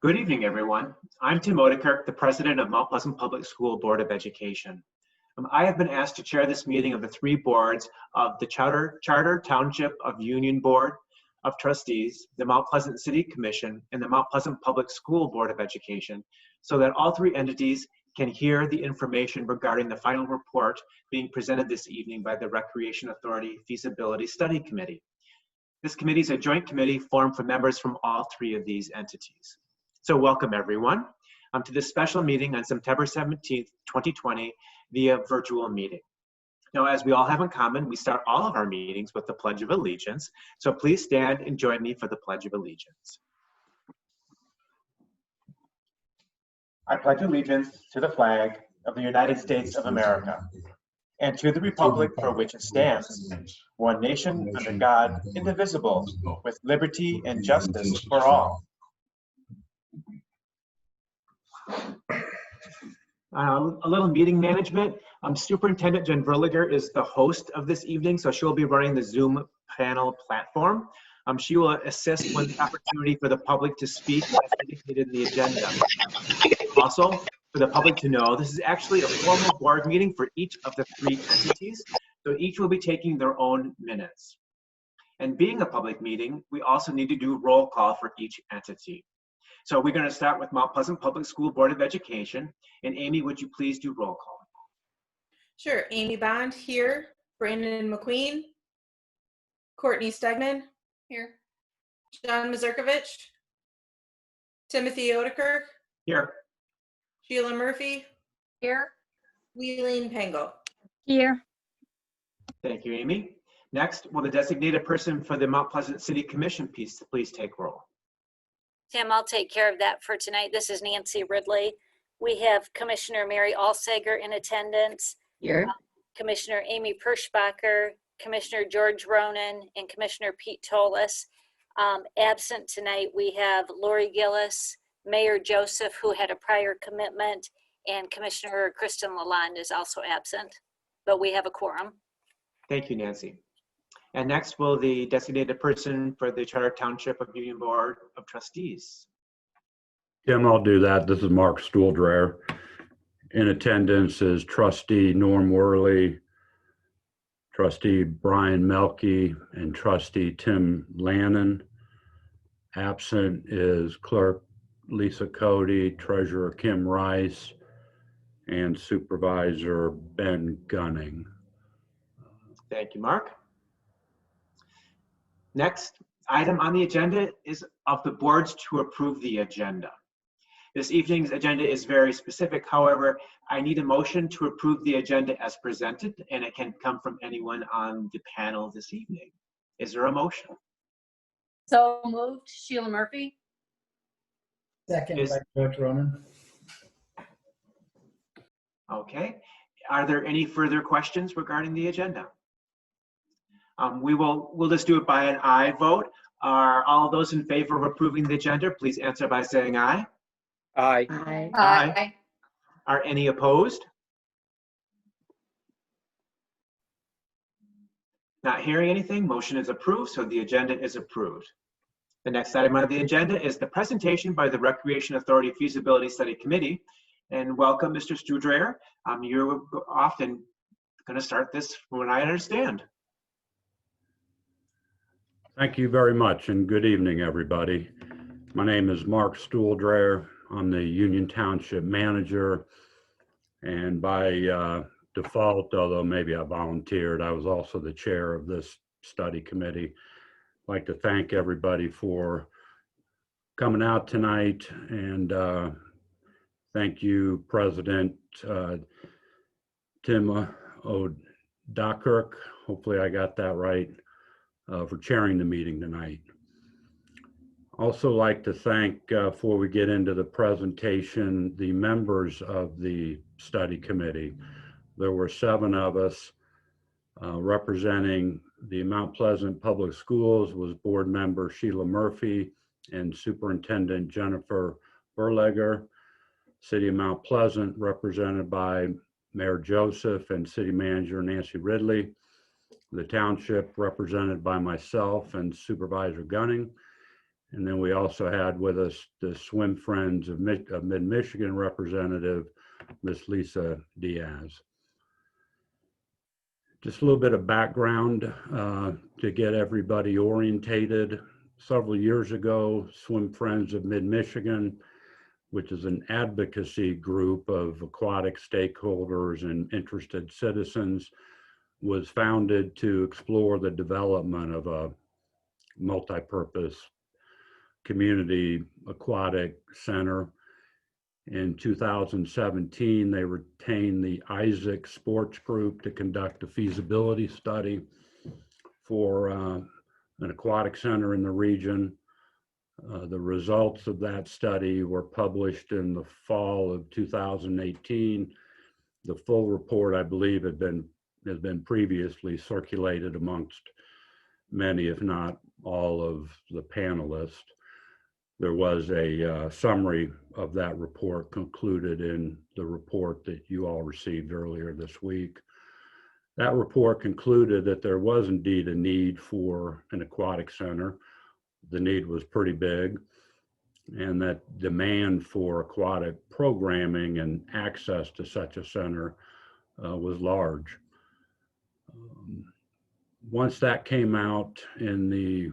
Good evening, everyone. I'm Tim Odekirk, the president of Mount Pleasant Public School Board of Education. I have been asked to chair this meeting of the three boards of the Charter Township of Union Board of Trustees, the Mount Pleasant City Commission, and the Mount Pleasant Public School Board of Education, so that all three entities can hear the information regarding the final report being presented this evening by the Recreation Authority Feasibility Study Committee. This committee is a joint committee formed from members from all three of these entities. So welcome everyone to this special meeting on September 17th, 2020 via virtual meeting. Now, as we all have in common, we start all of our meetings with the Pledge of Allegiance. So please stand and join me for the Pledge of Allegiance. I pledge allegiance to the flag of the United States of America and to the republic for which it stands, one nation under God, indivisible, with liberty and justice for all. A little meeting management. Superintendent Jen Verliger is the host of this evening, so she'll be running the Zoom panel platform. She will assist when the opportunity for the public to speak as indicated in the agenda. Also, for the public to know, this is actually a formal board meeting for each of the three entities, so each will be taking their own minutes. And being a public meeting, we also need to do roll call for each entity. So we're going to start with Mount Pleasant Public School Board of Education. And Amy, would you please do roll call? Sure. Amy Bond here. Brandon McQueen. Courtney Stegman here. John Mazurkovich. Timothy Odekirk. Here. Sheila Murphy. Here. Wheeleen Pengel. Here. Thank you, Amy. Next, will the designated person for the Mount Pleasant City Commission please take roll? Tim, I'll take care of that for tonight. This is Nancy Ridley. We have Commissioner Mary Alsager in attendance. Here. Commissioner Amy Perschbacher, Commissioner George Ronan, and Commissioner Pete Tolis. Absent tonight, we have Lori Gillis, Mayor Joseph, who had a prior commitment, and Commissioner Kristen Lalonde is also absent, but we have a quorum. Thank you, Nancy. And next, will the designated person for the Charter Township of Union Board of Trustees? Tim, I'll do that. This is Mark Stuhldreher. In attendance is Trustee Norm Worley, Trustee Brian Melke, and Trustee Tim Lannon. Absent is Clerk Lisa Cody, Treasurer Kim Rice, and Supervisor Ben Gunning. Thank you, Mark. Next item on the agenda is of the boards to approve the agenda. This evening's agenda is very specific. However, I need a motion to approve the agenda as presented, and it can come from anyone on the panel this evening. Is there a motion? So moved. Sheila Murphy. Second by George Ronan. Okay. Are there any further questions regarding the agenda? We'll just do it by an aye vote. Are all those in favor of approving the agenda, please answer by saying aye. Aye. Aye. Aye. Are any opposed? Not hearing anything, motion is approved, so the agenda is approved. The next item on the agenda is the presentation by the Recreation Authority Feasibility Study Committee. And welcome, Mr. Stuhldreher. You're often going to start this from what I understand. Thank you very much, and good evening, everybody. My name is Mark Stuhldreher. I'm the Union Township Manager, and by default, although maybe I volunteered, I was also the chair of this study committee. I'd like to thank everybody for coming out tonight, and thank you, President Tim Odekirk. Hopefully I got that right. For chairing the meeting tonight. Also like to thank, before we get into the presentation, the members of the study committee. There were 7 of us. Representing the Mount Pleasant Public Schools was board member Sheila Murphy and Superintendent Jennifer Verliger. City of Mount Pleasant represented by Mayor Joseph and City Manager Nancy Ridley. The township represented by myself and Supervisor Gunning, And then we also had with us the Swim Friends of Mid-Michigan representative, Miss Lisa Diaz. Just a little bit of background to get everybody orientated. Several years ago, Swim Friends of Mid-Michigan, which is an advocacy group of aquatic stakeholders and interested citizens, was founded to explore the development of a multi-purpose community aquatic center. In 2017, they retained the Isaac Sports Group to conduct a feasibility study for an aquatic center in the region. The results of that study were published in the fall of 2018. The full report, I believe, has been previously circulated amongst many, if not all, of the panelists. There was a summary of that report concluded in the report that you all received earlier this week. That report concluded that there was indeed a need for an aquatic center. The need was pretty big, and that demand for aquatic programming and access to such a center was large. Once that came out in the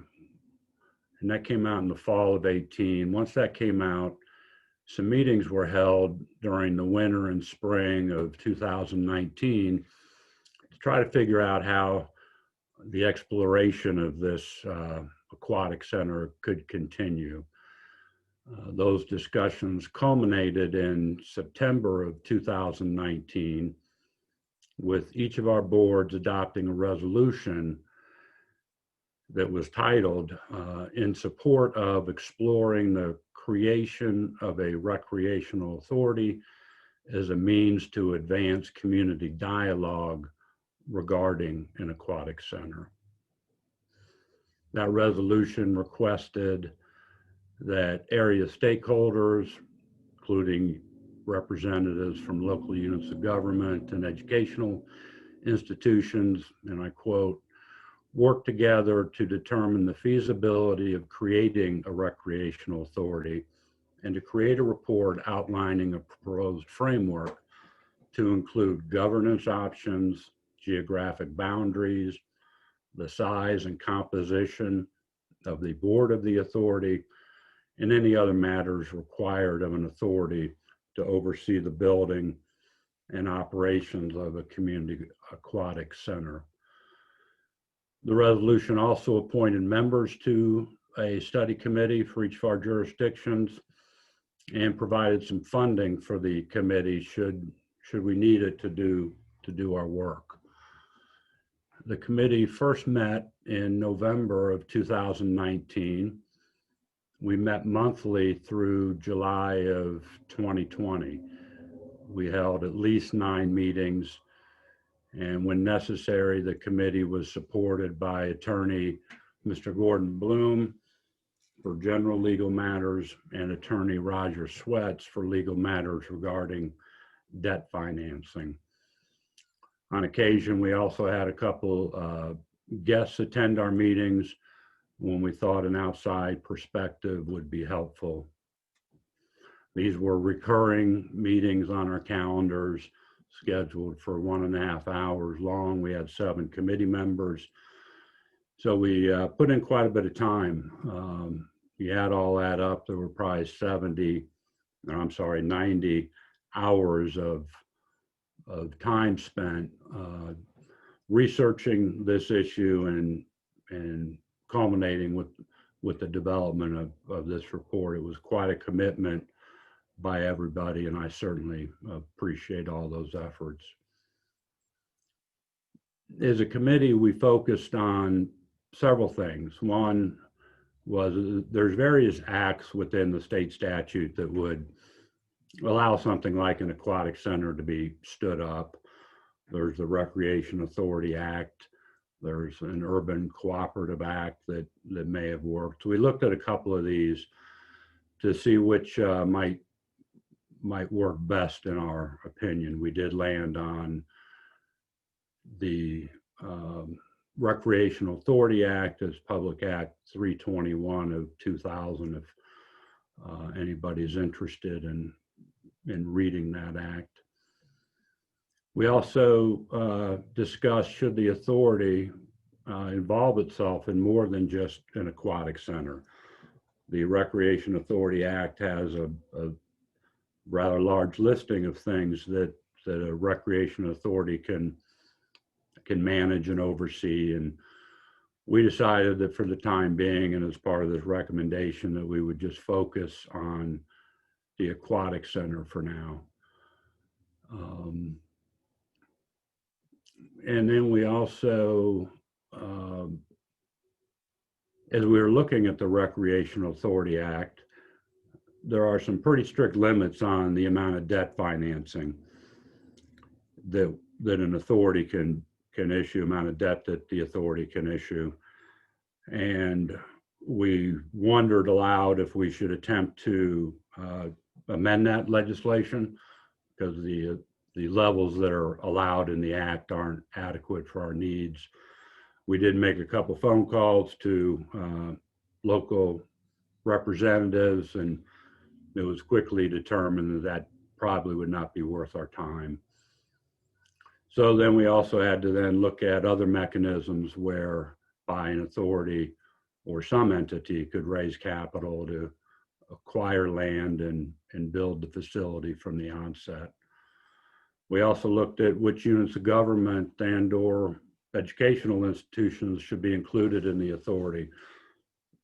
fall of 18. Once that came out, some meetings were held during the winter and spring of 2019 to try to figure out how the exploration of this aquatic center could continue. Those discussions culminated in September of 2019 with each of our boards adopting a resolution that was titled in support of exploring the creation of a recreational authority as a means to advance community dialogue regarding an aquatic center. That resolution requested that area stakeholders, including representatives from local units of government and educational institutions, and I quote, work together to determine the feasibility of creating a recreational authority and to create a report outlining a proposed framework to include governance options, geographic boundaries, the size and composition of the board of the authority, and any other matters required of an authority to oversee the building and operations of a community aquatic center. The resolution also appointed members to a study committee for each of our jurisdictions and provided some funding for the committee should we need it to do our work. The committee first met in November of 2019. We met monthly through July of 2020. We held at least 9 meetings, and when necessary, the committee was supported by attorney Mr. Gordon Bloom for general legal matters and attorney Roger Sweats for legal matters regarding debt financing. On occasion, we also had a couple guests attend our meetings when we thought an outside perspective would be helpful. These were recurring meetings on our calendars, scheduled for 1.5 hours long. We had 7 committee members. So we put in quite a bit of time. You add all that up, there were probably 90 hours of time spent researching this issue and culminating with the development of this report. It was quite a commitment by everybody, and I certainly appreciate all those efforts. As a committee, we focused on several things. One was there's various acts within the state statute that would allow something like an aquatic center to be stood up. There's the Recreation Authority Act. There's an Urban Cooperative Act that may have worked. We looked at a couple of these to see which might work best in our opinion. We did land on the Recreational Authority Act is Public Act 321 of 2000, if anybody's interested in reading that act. We also discussed, should the authority involve itself in more than just an aquatic center. The Recreation Authority Act has a rather large listing of things that a recreation authority can manage and oversee. And we decided that for the time being, and as part of this recommendation, that we would just focus on the aquatic center for now. And then we also, as we were looking at the Recreational Authority Act, there are some pretty strict limits on the amount of debt financing that an authority can issue, amount of debt that the authority can issue. And we wondered aloud if we should attempt to amend that legislation, because the levels that are allowed in the act aren't adequate for our needs. We did make a couple phone calls to local representatives, and it was quickly determined that probably would not be worth our time. So then we also had to then look at other mechanisms whereby an authority or some entity could raise capital to acquire land and build the facility from the onset. We also looked at which units of government and/or educational institutions should be included in the authority,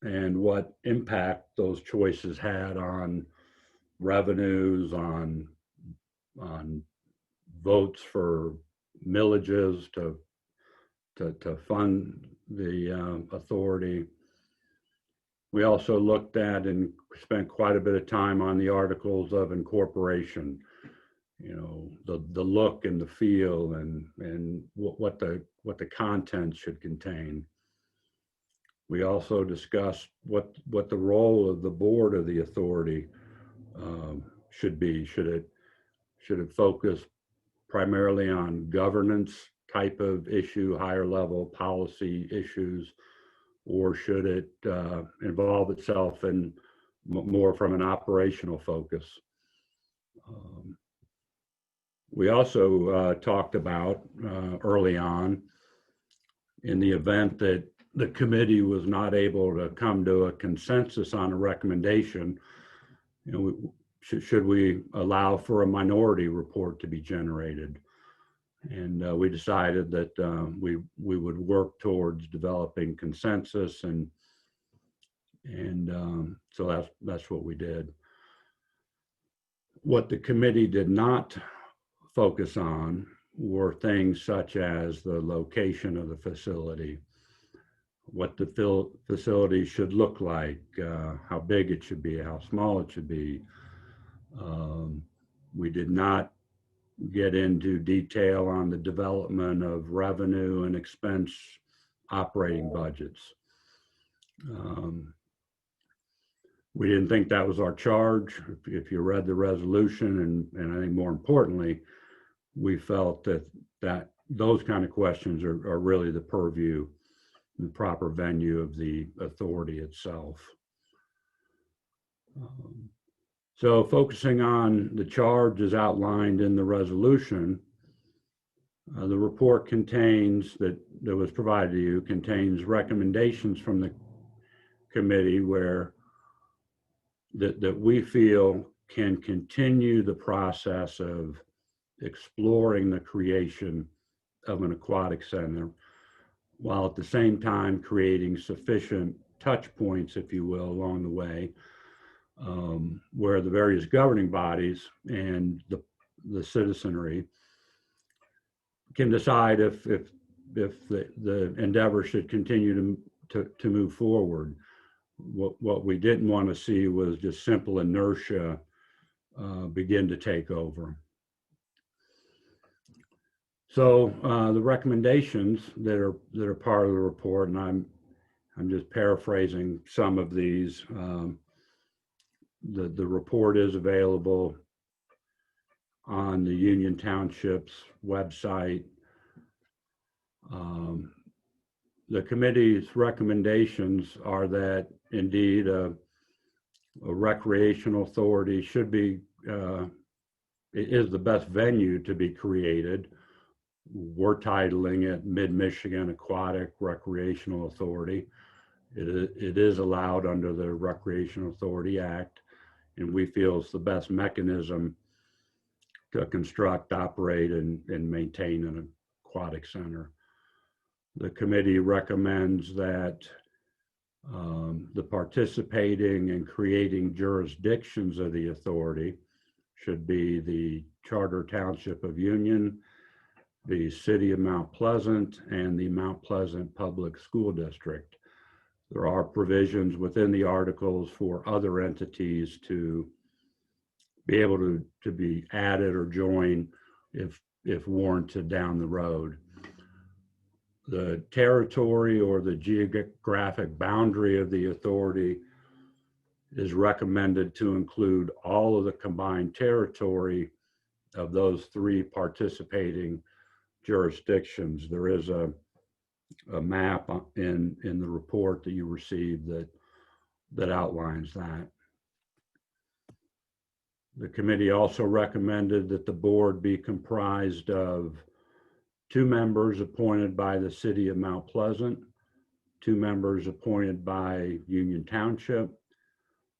and what impact those choices had on revenues, on votes for millages to fund the authority. We also looked at and spent quite a bit of time on the articles of incorporation, you know, the look and the feel and what the content should contain. We also discussed what the role of the board of the authority should be. Should it focus primarily on governance type of issue, higher level policy issues, or should it involve itself in more from an operational focus? We also talked about early on, in the event that the committee was not able to come to a consensus on a recommendation, you know, should we allow for a minority report to be generated? And we decided that we would work towards developing consensus, and so that's what we did. What the committee did not focus on were things such as the location of the facility, what the facility should look like, how big it should be, how small it should be. We did not get into detail on the development of revenue and expense operating budgets. We didn't think that was our charge. If you read the resolution, and I think more importantly, we felt that those kind of questions are really the purview, the proper venue of the authority itself. So focusing on the charge as outlined in the resolution, the report that was provided to you contains recommendations from the committee that we feel can continue the process of exploring the creation of an aquatic center, while at the same time creating sufficient touch points, if you will, along the way, where the various governing bodies and the citizenry can decide if the endeavor should continue to move forward. What we didn't want to see was just simple inertia begin to take over. So the recommendations that are part of the report, and I'm just paraphrasing some of these. The report is available on the Union Township's website. The committee's recommendations are that indeed a recreational authority should be, is the best venue to be created. We're titling it Mid-Michigan Aquatic Recreational Authority. It is allowed under the Recreational Authority Act, and we feel it's the best mechanism to construct, operate, and maintain an aquatic center. The committee recommends that the participating and creating jurisdictions of the authority should be the Charter Township of Union, the City of Mount Pleasant, and the Mount Pleasant Public School District. There are provisions within the articles for other entities to be able to be added or join if warranted down the road. The territory or the geographic boundary of the authority is recommended to include all of the combined territory of those 3 participating jurisdictions. There is a map in the report that you received that outlines that. The committee also recommended that the board be comprised of 2 members appointed by the City of Mount Pleasant, 2 members appointed by Union Township,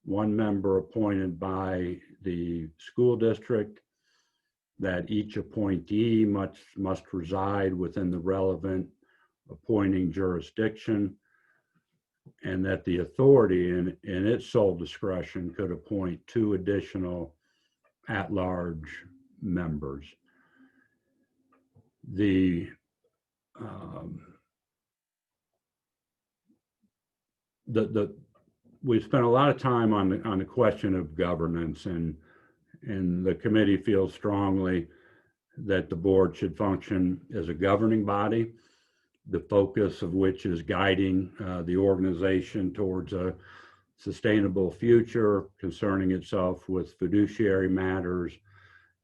1 member appointed by the school district, that each appointee must reside within the relevant appointing jurisdiction, and that the authority in its sole discretion could appoint 2 additional at-large members. We spent a lot of time on the question of governance, and the committee feels strongly that the board should function as a governing body, the focus of which is guiding the organization towards a sustainable future, concerning itself with fiduciary matters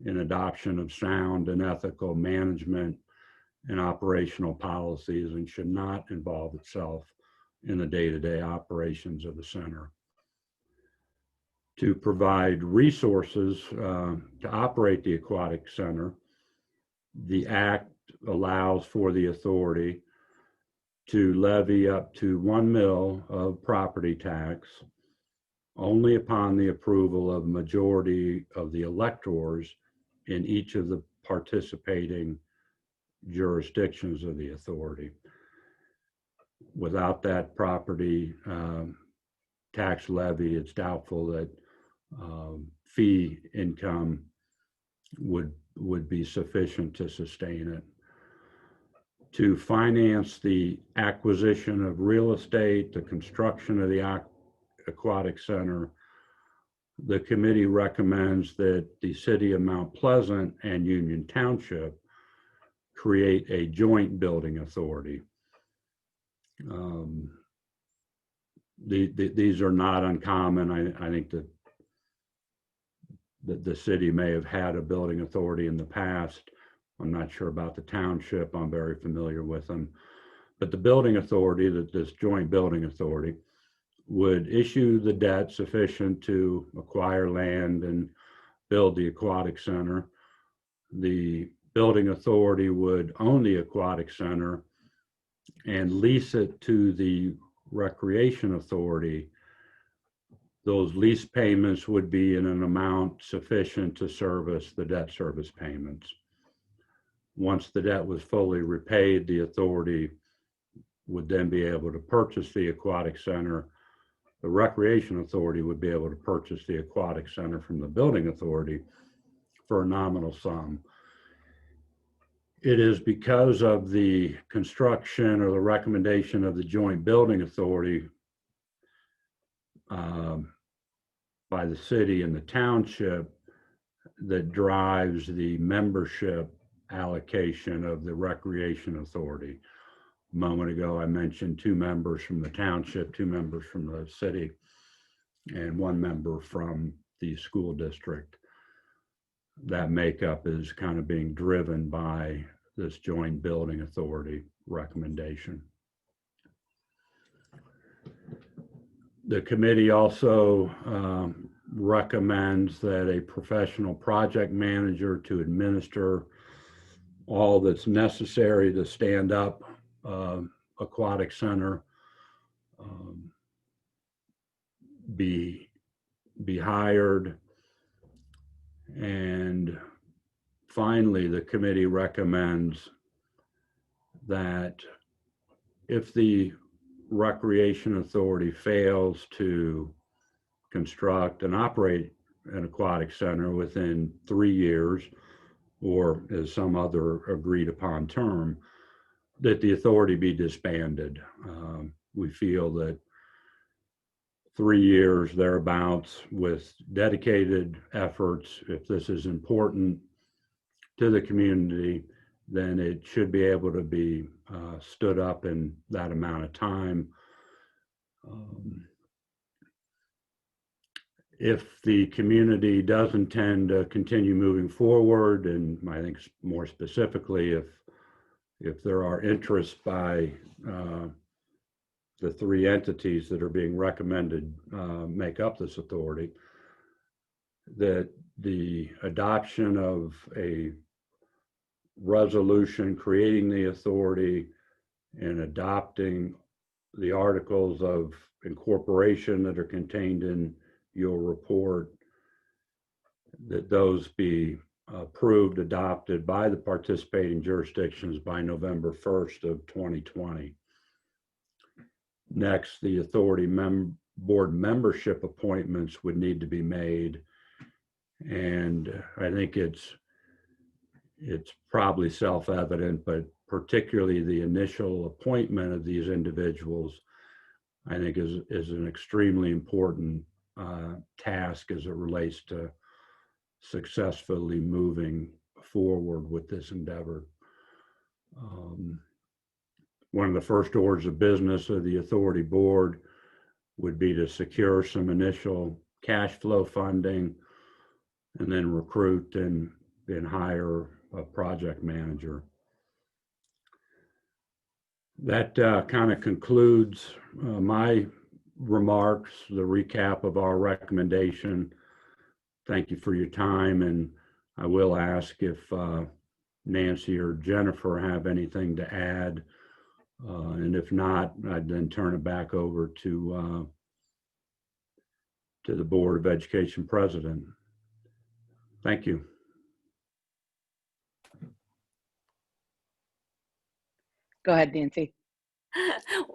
in adoption of sound and ethical management and operational policies, and should not involve itself in the day-to-day operations of the center. To provide resources to operate the aquatic center, the Act allows for the authority to levy up to 1 mil of property tax only upon the approval of majority of the electors in each of the participating jurisdictions of the authority. Without that property tax levy, it's doubtful that fee income would be sufficient to sustain it. To finance the acquisition of real estate, the construction of the aquatic center, the committee recommends that the City of Mount Pleasant and Union Township create a joint building authority. These are not uncommon. I think that the city may have had a building authority in the past. I'm not sure about the township. I'm very familiar with them. But the building authority, this joint building authority, would issue the debt sufficient to acquire land and build the aquatic center. The building authority would own the aquatic center and lease it to the recreation authority. Those lease payments would be in an amount sufficient to service the debt service payments. Once the debt was fully repaid, the authority would then be able to purchase the aquatic center. The recreation authority would be able to purchase the aquatic center from the building authority for a nominal sum. It is because of the construction or the recommendation of the joint building authority by the city and the township that drives the membership allocation of the recreation authority. A moment ago, I mentioned 2 members from the township, 2 members from the city, and 1 member from the school district. That makeup is kind of being driven by this joint building authority recommendation. The committee also recommends that a professional project manager to administer all that's necessary to stand up aquatic center be hired. And finally, the committee recommends that if the Recreation Authority fails to construct and operate an aquatic center within 3 years, or as some other agreed upon term, that the authority be disbanded. We feel that 3 years thereabouts with dedicated efforts, if this is important to the community, then it should be able to be stood up in that amount of time. If the community does intend to continue moving forward, and I think more specifically, if there are interests by the 3 entities that are being recommended make up this authority, that the adoption of a resolution creating the authority and adopting the articles of incorporation that are contained in your report, that those be approved, adopted by the participating jurisdictions by November 1st of 2020. Next, the authority board membership appointments would need to be made. And I think it's probably self-evident, but particularly the initial appointment of these individuals, I think is an extremely important task as it relates to successfully moving forward with this endeavor. One of the first orders of business of the authority board would be to secure some initial cash flow funding and then recruit and hire a project manager. That kind of concludes my remarks, the recap of our recommendation. Thank you for your time, and I will ask if Nancy or Jennifer have anything to add, and if not, I'd then turn it back over to the Board of Education president. Thank you. Go ahead, Nancy.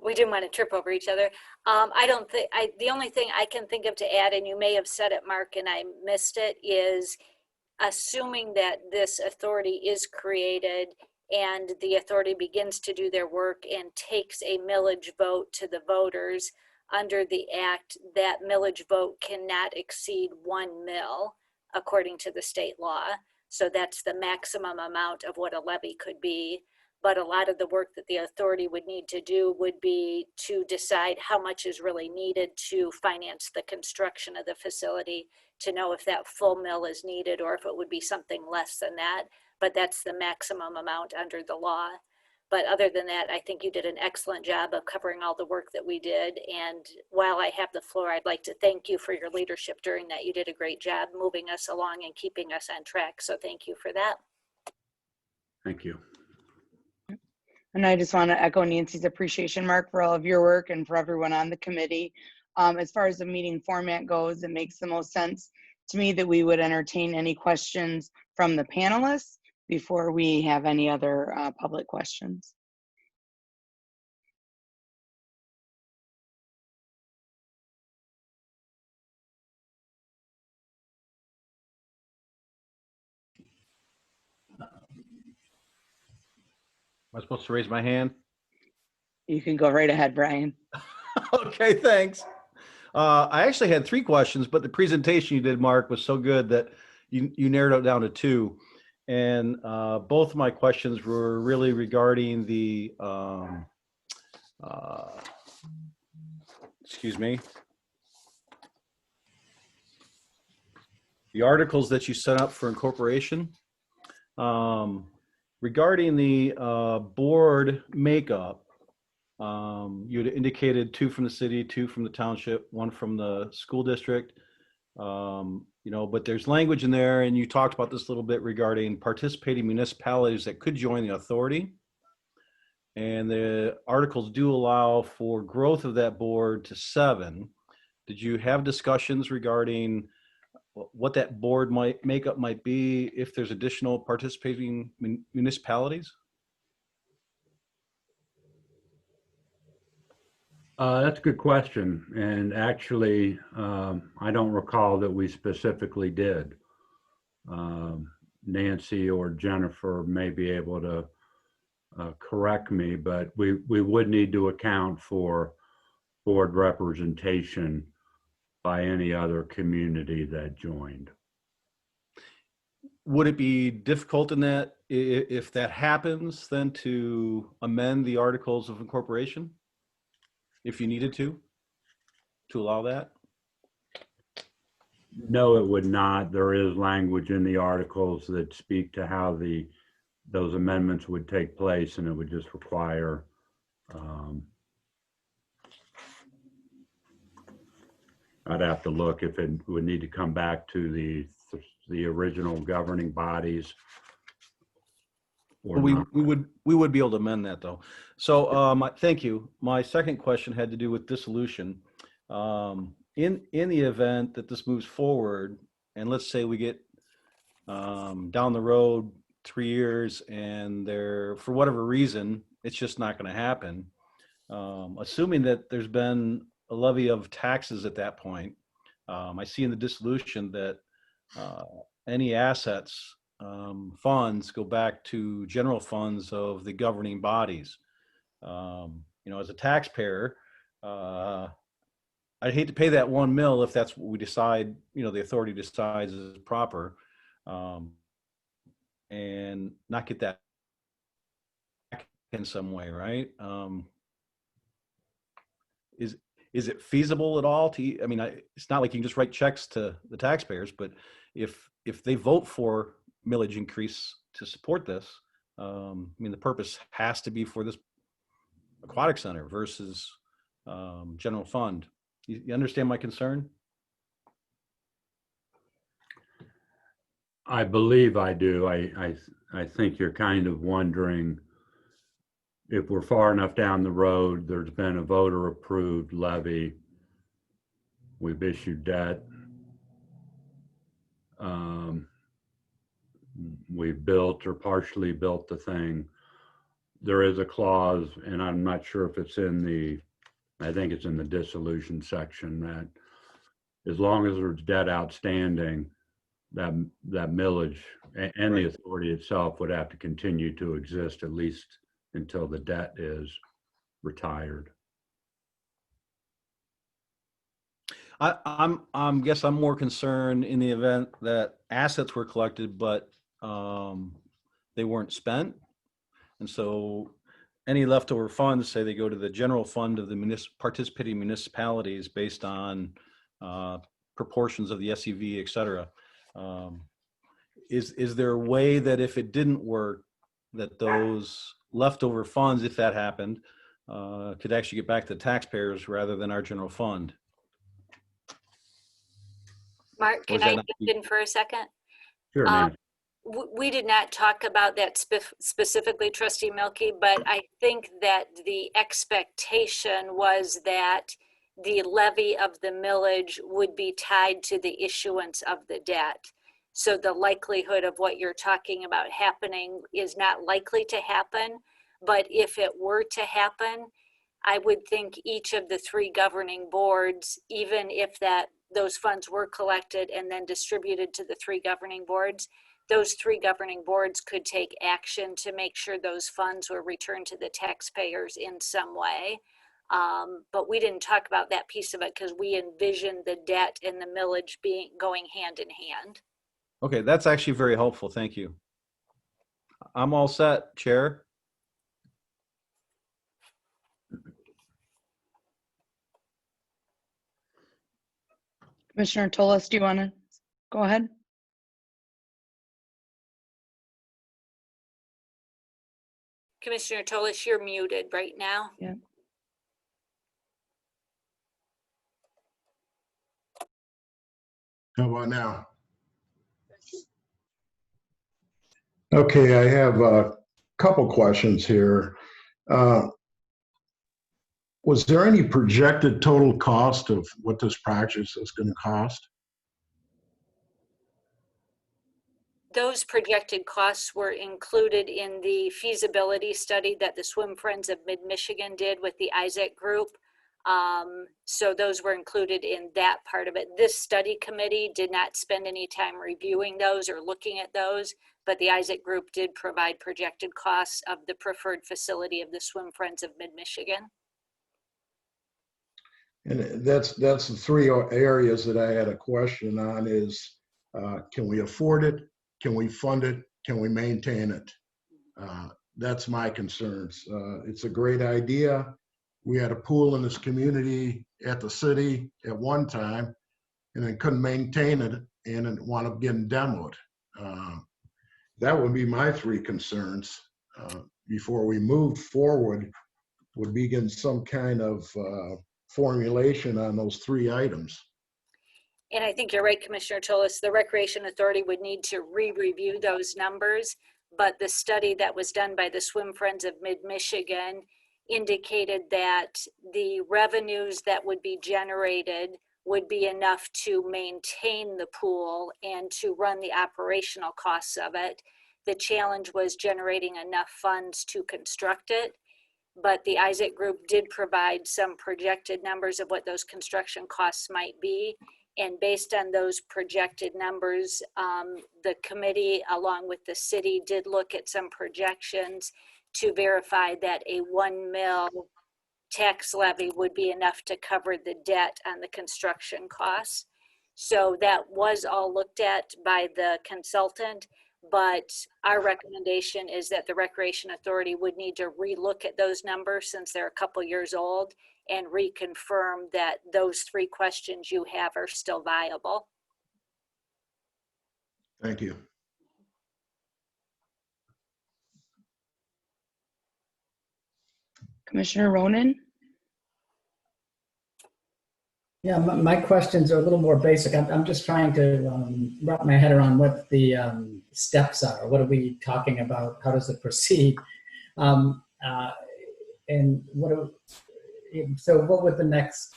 We didn't want to trip over each other. The only thing I can think of to add, and you may have said it, Mark, and I missed it, is assuming that this authority is created and the authority begins to do their work and takes a millage vote to the voters under the act, that millage vote cannot exceed 1 mil according to the state law. So that's the maximum amount of what a levy could be. But a lot of the work that the authority would need to do would be to decide how much is really needed to finance the construction of the facility, to know if that full mill is needed or if it would be something less than that. But that's the maximum amount under the law. But other than that, I think you did an excellent job of covering all the work that we did. And while I have the floor, I'd like to thank you for your leadership during that. You did a great job moving us along and keeping us on track. So thank you for that. Thank you. And I just want to echo Nancy's appreciation, Mark, for all of your work and for everyone on the committee. As far as the meeting format goes, it makes the most sense to me that we would entertain any questions from the panelists before we have any other public questions. Am I supposed to raise my hand? You can go right ahead, Brian. Okay, thanks. I actually had 3 questions, but the presentation you did, Mark, was so good that you narrowed it down to 2. And both of my questions were really regarding the, excuse me, the articles that you set up for incorporation. Regarding the board makeup, You had indicated 2 from the city, 2 from the township, 1 from the school district. But there's language in there, and you talked about this a little bit regarding participating municipalities that could join the authority. And the articles do allow for growth of that board to 7. Did you have discussions regarding what that board makeup might be if there's additional participating municipalities? That's a good question. And actually, I don't recall that we specifically did. Nancy or Jennifer may be able to correct me, but we would need to account for board representation by any other community that joined. Would it be difficult in that, if that happens, then to amend the articles of incorporation? If you needed to allow that? No, it would not. There is language in the articles that speak to how those amendments would take place, and it would just require I'd have to look if it would need to come back to the original governing bodies. Or We not. would be able to amend that, though. So thank you. My second question had to do with dissolution. In the event that this moves forward, and let's say we get down the road 3 years, and for whatever reason, it's just not going to happen. Assuming that there's been a levy of taxes at that point, I see in the dissolution that any assets, funds go back to general funds of the governing bodies. As a taxpayer, I'd hate to pay that $1 million if that's what we decide, the authority decides is proper, and not get that back in some way, right? Is it feasible at all to, it's not like you can just write checks to the taxpayers, but if they vote for millage increase to support this, the purpose has to be for this aquatic center versus general fund. You understand my concern? I believe I do. I think you're kind of wondering if we're far enough down the road, there's been a voter approved levy, we've issued debt, we've built or partially built the thing. There is a clause, and I'm not sure if it's I think it's in the dissolution section, that as long as there's debt outstanding, that millage and the authority itself would have to continue to exist at least until the debt is retired. I'm guess I'm more concerned in the event that assets were collected, but they weren't spent. And so any leftover funds, say they go to the general fund of the participating municipalities based on proportions of the SEV, et cetera. Is there a way that if it didn't work, that those leftover funds, if that happened, could actually get back to the taxpayers rather than our general fund? Mark, can I jump in for a second? Sure, Nancy. We did not talk about that specifically, Trustee Milkey, but I think that the expectation was that the levy of the millage would be tied to the issuance of the debt. So the likelihood of what you're talking about happening is not likely to happen. But if it were to happen, I would think each of the 3 governing boards, even if those funds were collected and then distributed to the 3 governing boards, those 3 governing boards could take action to make sure those funds were returned to the taxpayers in some way. But we didn't talk about that piece of it because we envisioned the debt and the millage going hand in hand. Okay, that's actually very helpful. Thank you. I'm all set, Chair. Commissioner Toles, do you want to go ahead? Commissioner Toles, you're muted right now. Yeah. How about now? Okay, I have a couple questions here. Was there any projected total cost of what this project is going to cost? Those projected costs were included in the feasibility study that the Swim Friends of Mid-Michigan did with the Isaac Group. So those were included in that part of it. This study committee did not spend any time reviewing those or looking at those, but the Isaac Group did provide projected costs of the preferred facility of the Swim Friends of Mid-Michigan. And that's the three areas that I had a question on is, can we afford it? Can we fund it? Can we maintain it? That's my concerns. It's a great idea. We had a pool in this community at the city at one time and then couldn't maintain it and it wound up getting demoed. That would be my three concerns before we moved forward, would be getting some kind of formulation on those three items. And I think you're right, Commissioner Tullis. The Recreation Authority would need to re-review those numbers, but the study that was done by the Swim Friends of Mid-Michigan indicated that the revenues that would be generated would be enough to maintain the pool and to run the operational costs of it. The challenge was generating enough funds to construct it, but the Isaac Group did provide some projected numbers of what those construction costs might be. And based on those projected numbers, the committee, along with the city, did look at some projections to verify that a 1 mil tax levy would be enough to cover the debt on the construction costs. So that was all looked at by the consultant, but our recommendation is that the Recreation Authority would need to relook at those numbers since they're a couple years old and reconfirm that those three questions you have are still viable. Thank you. Commissioner Ronan? Yeah, my questions are a little more basic. I'm just trying to wrap my head around what the steps are. What are we talking about? How does it proceed? And so what would the next,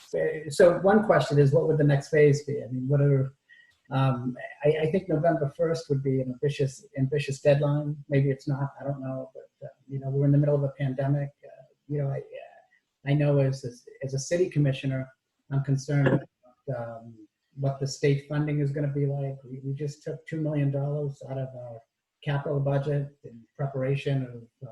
so one question is, what would the next phase be? I mean, what are, I think November 1st would be an ambitious deadline. Maybe it's not, I don't know, but you know, we're in the middle of a pandemic. You know, I know as a city commissioner, I'm concerned about what the state funding is going to be like. We just took $2 million out of our capital budget in preparation of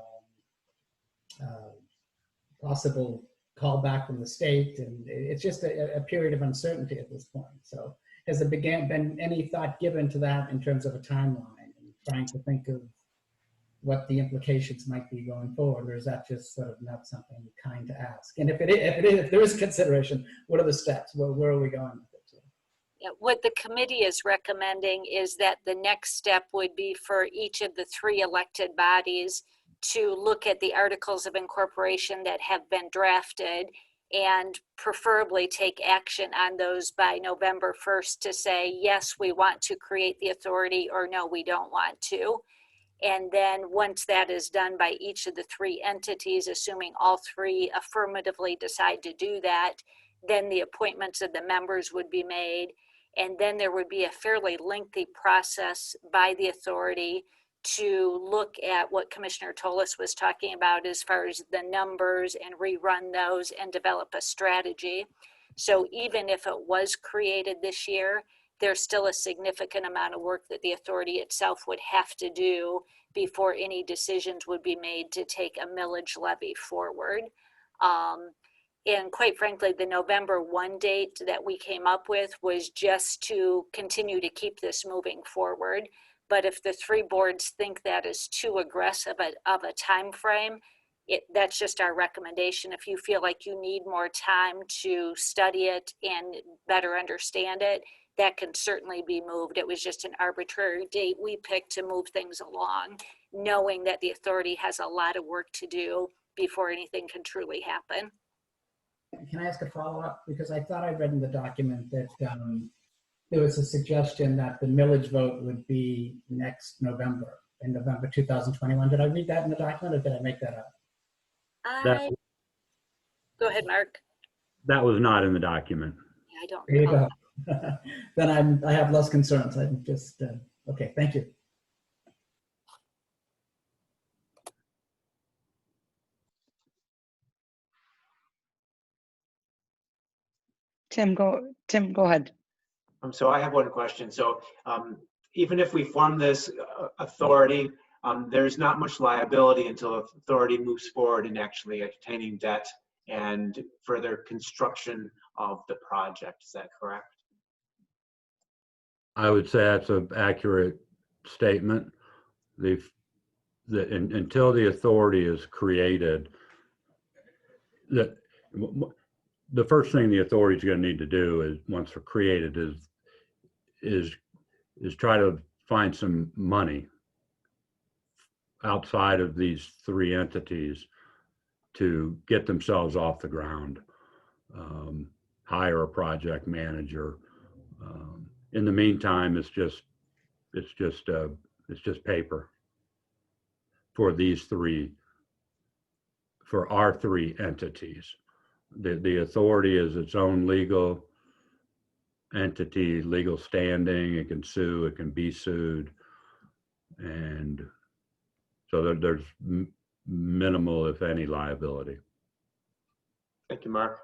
possible callback from the state, and it's just a period of uncertainty at this point. So has there been any thought given to that in terms of a timeline and trying to think of what the implications might be going forward, or is that just sort of not something kind to ask? And if there is consideration, what are the steps? Where are we going with it? Yeah, what the committee is recommending is that the next step would be for each of the three elected bodies to look at the articles of incorporation that have been drafted and preferably take action on those by November 1st to say, yes, we want to create the authority, or no, we don't want to. And then once that is done by each of the three entities, assuming all three affirmatively decide to do that, then the appointments of the members would be made. And then there would be a fairly lengthy process by the authority to look at what Commissioner Tullis was talking about as far as the numbers and rerun those and develop a strategy. So even if it was created this year, there's still a significant amount of work that the authority itself would have to do before any decisions would be made to take a millage levy forward. And quite frankly, the November 1 date that we came up with was just to continue to keep this moving forward. But if the three boards think that is too aggressive of a time frame, that's just our recommendation. If you feel like you need more time to study it and better understand it, that can certainly be moved. It was just an arbitrary date we picked to move things along, knowing that the authority has a lot of work to do before anything can truly happen. Can I ask a follow-up? Because I thought I read in the document that there was a suggestion that the millage vote would be next November, in November 2021. Did I read that in the document, or did I make that up? That, Go ahead, Mark. that was not in the document. I don't There you know. go. Then I have less concerns. I'm just, okay, thank you. Tim, go ahead. So I have one question. So even if we form this authority, there's not much liability until the authority moves forward in actually obtaining debt and further construction of the project. Is that correct? I would say that's an accurate statement. Until the authority is created, the first thing the authority is going to need to do is, once they're created, is try to find some money outside of these three entities to get themselves off the ground. Hire a project manager. In the meantime, it's just paper for these three, for our three entities. The authority is its own legal entity, legal standing. It can sue, it can be sued. And so there's minimal, if any, liability. Thank you, Mark.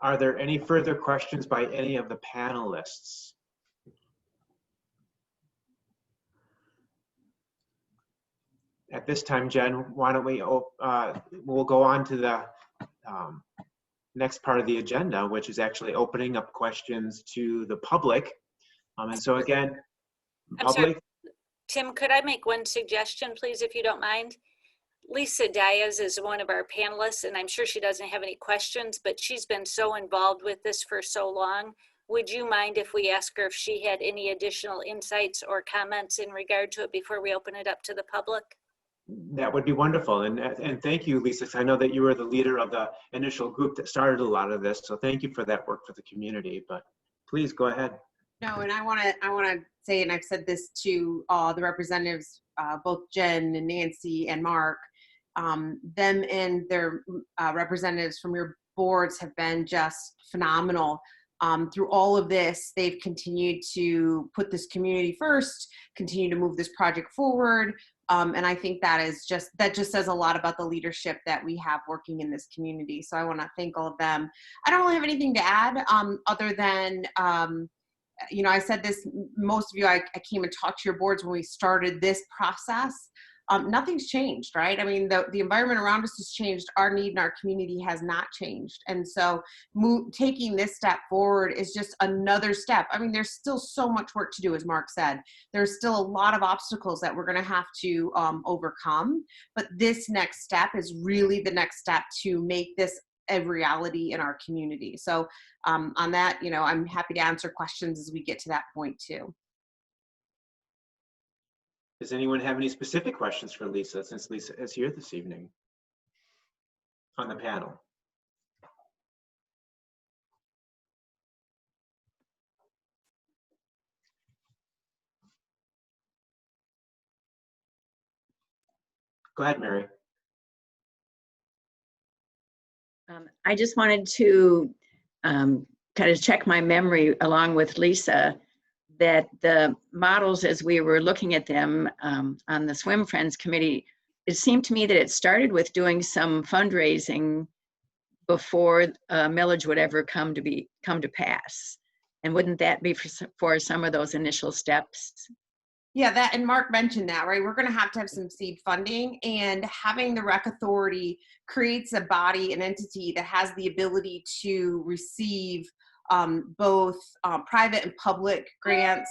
Are there any further questions by any of the panelists? At this time, Jen, why don't we'll go on to the next part of the agenda, which is actually opening up questions to the public. And so again, I'm sorry, public, Tim, could I make one suggestion, please, if you don't mind? Lisa Diaz is one of our panelists, and I'm sure she doesn't have any questions, but she's been so involved with this for so long. Would you mind if we ask her if she had any additional insights or comments in regard to it before we open it up to the public? that would be wonderful. And thank you, Lisa. I know that you were the leader of the initial group that started a lot of this. So thank you for that work for the community, but please go ahead. No, and I want to say, and I've said this to the representatives, both Jen and Nancy and Mark, them and their representatives from your boards have been just phenomenal. Through all of this, they've continued to put this community first, continue to move this project forward. And I think that just says a lot about the leadership that we have working in this community. So I want to thank all of them. I don't really have anything to add other than, I said this, most of you, I came and talked to your boards when we started this process. Nothing's changed, right? I mean, the environment around us has changed. Our need in our community has not changed. And so taking this step forward is just another step. I mean, there's still so much work to do, as Mark said. There's still a lot of obstacles that we're going to have to overcome. But this next step is really the next step to make this a reality in our community. So on that, I'm happy to answer questions as we get to that point too. Does anyone have any specific questions for Lisa, since Lisa is here this evening on the panel? Go ahead, Mary. I just wanted to kind of check my memory along with Lisa that the models, as we were looking at them on the Swim Friends Committee, it seemed to me that it started with doing some fundraising before millage would ever come to pass. And wouldn't that be for some of those initial steps? Yeah, and Mark mentioned that, right? We're going to have some seed funding, and having the Rec Authority creates a body, an entity that has the ability to receive both private and public grants,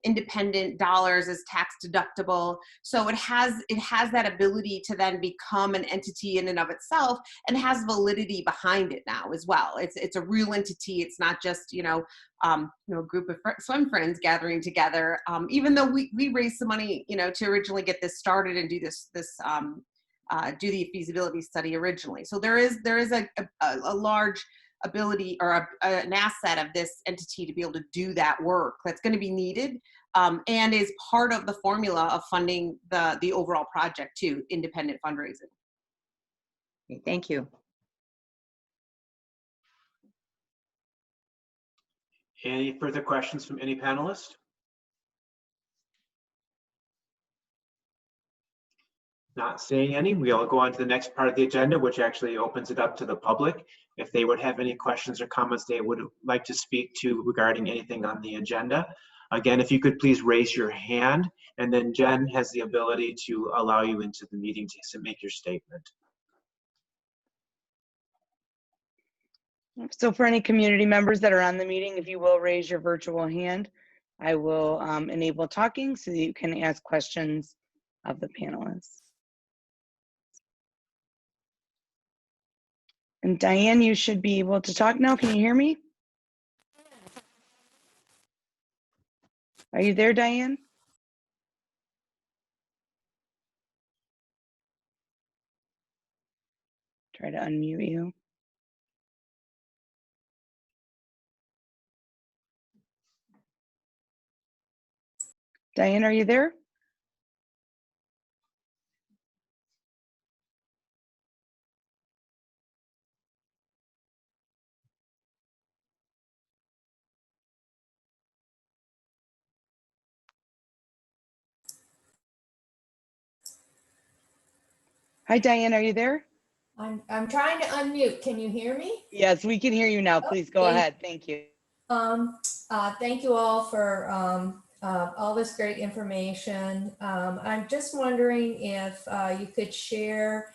independent dollars as tax deductible. So it has that ability to then become an entity in and of itself, and has validity behind it now as well. It's a real entity. It's not just a group of swim friends gathering together. Even though we raised some money to originally get this started and do this do the feasibility study originally. So there is a large ability or an asset of this entity to be able to do that work that's going to be needed, and is part of the formula of funding the overall project too, independent fundraising. Okay, thank you. Any further questions from any panelist? Not seeing any, we'll go on to the next part of the agenda, which actually opens it up to the public. If they would have any questions or comments they would like to speak to regarding anything on the agenda. Again, if you could please raise your hand, and then Jen has the ability to allow you into the meeting to make your statement. So for any community members that are on the meeting, if you will raise your virtual hand, I will enable talking so that you can ask questions of the panelists. And Diane, you should be able to talk now. Can you hear me? Are you there, Diane? Try to unmute you. Diane, are you there? Hi, Diane, are you there? I'm trying to unmute. Can you hear me? Yes, we can hear you now. Please go ahead. Thank you. Thank you all for all this great information. I'm just wondering if you could share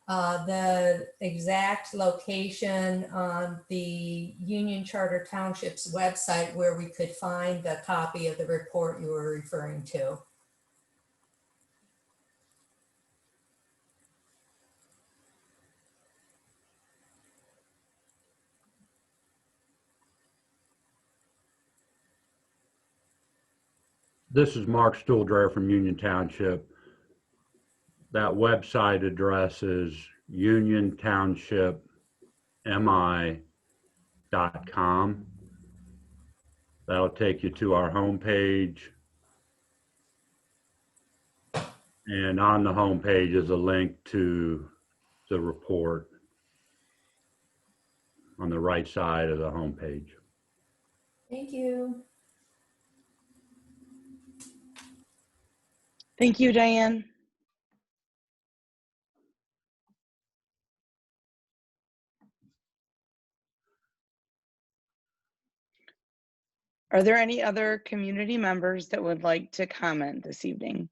the exact location on the Union Charter Township's website where we could find the copy of the report you were referring to. This is Mark Stuhldreher from Union Township. That website address is uniontownshipmi.com. That'll take you to our homepage. And on the homepage is a link to the report on the right side of the homepage. Thank you. Thank you, Diane. Are there any other community members that would like to comment this evening?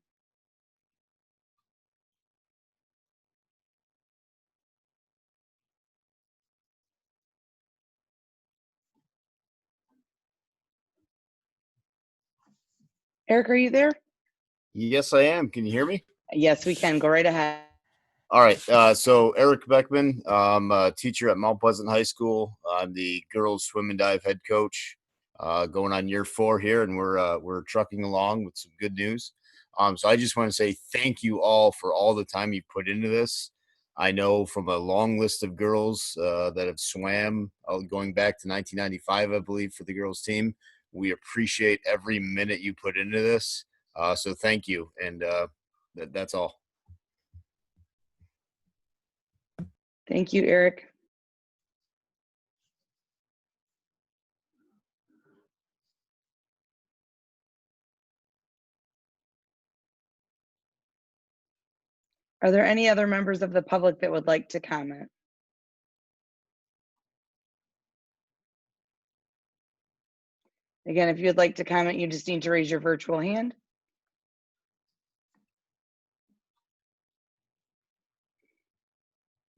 Eric, are you there? Yes, I am. Can you hear me? Yes, we can. Go right ahead. All right. So Eric Beckman, I'm a teacher at Mount Pleasant High School. I'm the girls swim and dive head coach, going on year 4 here, and we're trucking along with some good news. So I just want to say thank you all for all the time you put into this. I know from a long list of girls that have swam going back to 1995, I believe, for the girls team. We appreciate every minute you put into this. So thank you. And that's all. Thank you, Eric. Are there any other members of the public that would like to comment? Again, if you'd like to comment, you just need to raise your virtual hand.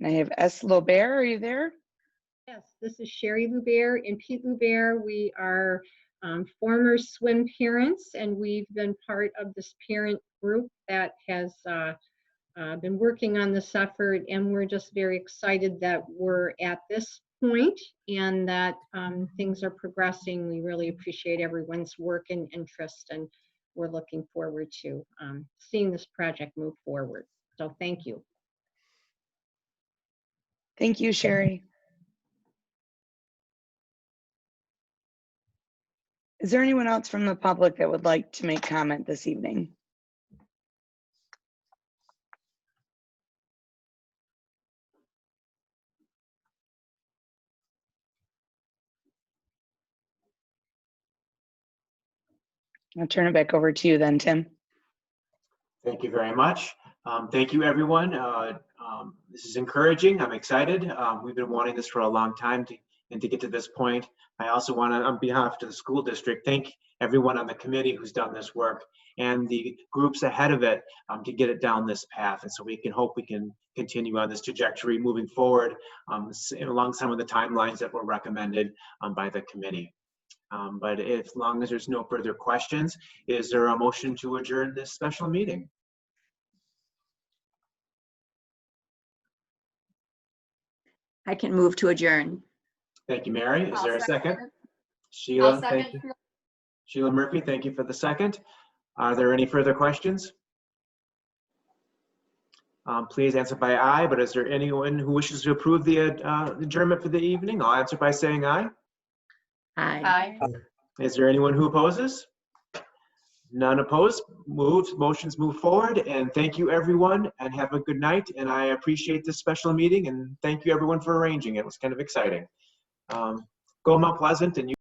And I have S. Lobert, are you there? Yes, this is Sherry Lubert and Pete Lubert. We are former swim parents, and we've been part of this parent group that has been working on this effort, and we're just very excited that we're at this point and that things are progressing. We really appreciate everyone's work and interest, and we're looking forward to seeing this project move forward. So thank you. Thank you, Sherry. Is there anyone else from the public that would like to make comment this evening? I'll turn it back over to you then, Tim. Thank you very much. Thank you, everyone. This is encouraging. I'm excited. We've been wanting this for a long time and to get to this point. I also want to, on behalf of the school district, thank everyone on the committee who's done this work and the groups ahead of it to get it down this path. And so we can hope we can continue on this trajectory moving forward along some of the timelines that were recommended by the committee. But as long as there's no further questions, is there a motion to adjourn this special meeting? I can move to adjourn. Thank you, Mary. Is I'll there a second? second. Sheila, I'll thank second. you. Sheila Murphy, thank you for the second. Are there any further questions? Please answer by aye, but is there anyone who wishes to approve the adjournment for the evening? I'll answer by saying aye. Aye. Is there anyone who opposes? None opposed. Motions move forward. And thank you, everyone, and have a good night. And I appreciate this special meeting, and thank you, everyone, for arranging it. It was kind of exciting. Go Mount Pleasant, and you